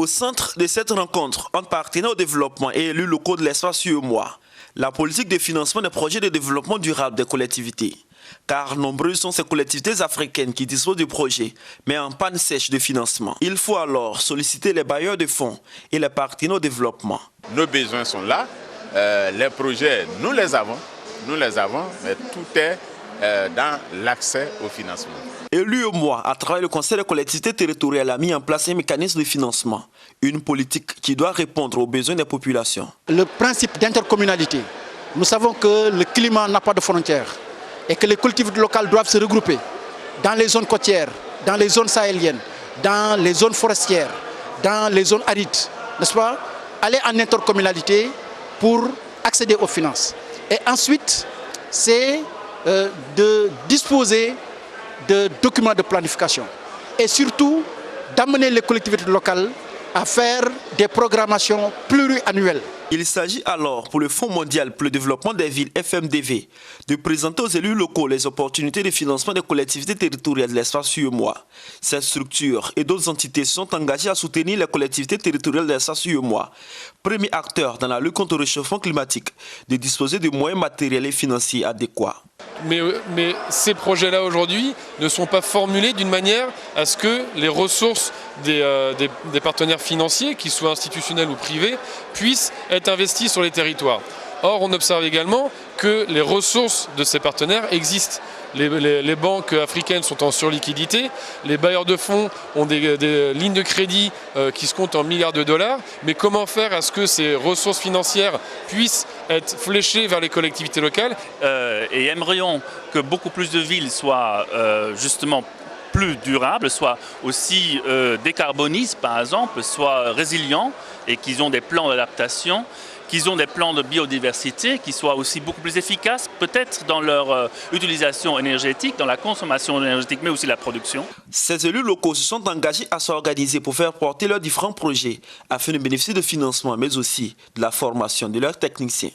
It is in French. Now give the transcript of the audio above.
Au centre de cette rencontre, entre partenaires au développement et élus locaux de l'espace UEMOA, la politique de financement des projets de développement durable des collectivités. Car nombreuses sont ces collectivités africaines qui disposent de projets, mais en panne sèche de financement. Il faut alors solliciter les bailleurs de fonds et les partenaires au développement. Nos besoins sont là, les projets, nous les avons, mais tout est dans l'accès au financement. Et l'UEMOA, à travers le Conseil des collectivités territoriales, a mis en place un mécanisme de financement, une politique qui doit répondre aux besoins des populations. Le principe d'intercommunalité, nous savons que le climat n'a pas de frontières et que les collectivités locales doivent se regrouper dans les zones côtières, dans les zones sahéliennes, dans les zones forestières, dans les zones arides, n'est-ce pas? Aller en intercommunalité pour accéder aux finances. Et ensuite, c'est de disposer de documents de planification et surtout d'amener les collectivités locales à faire des programmations pluriannuelles. Il s'agit alors pour le Fonds mondial pour le développement des villes FMDV de présenter aux élus locaux les opportunités de financement des collectivités territoriales de l'espace UEMOA. Cette structure et d'autres entités se sont engagées à soutenir les collectivités territoriales de l'espace UEMOA, premier acteur dans la lutte contre le réchauffement climatique, de disposer de moyens matériels et financiers adéquats. Mais ces projets-là aujourd'hui ne sont pas formulés d'une manière à ce que les ressources des partenaires financiers, qu'ils soient institutionnels ou privés, puissent être investis sur les territoires. Or, on observe également que les ressources de ces partenaires existent. Les banques africaines sont en surliquidité, les bailleurs de fonds ont des lignes de crédit qui se comptent en milliards de dollars, mais comment faire à ce que ces ressources financières puissent être fléchées vers les collectivités locales et aimerions que beaucoup plus de villes soient justement plus durables, soient aussi décarbonisées par exemple, soient résilients et qu'ils ont des plans d'adaptation, qu'ils ont des plans de biodiversité qui soient aussi beaucoup plus efficaces, peut-être dans leur utilisation énergétique, dans la consommation énergétique, mais aussi la production. Ces élus locaux se sont engagés à s'organiser pour faire porter leurs différents projets afin de bénéficier de financement, mais aussi de la formation de leurs techniciens.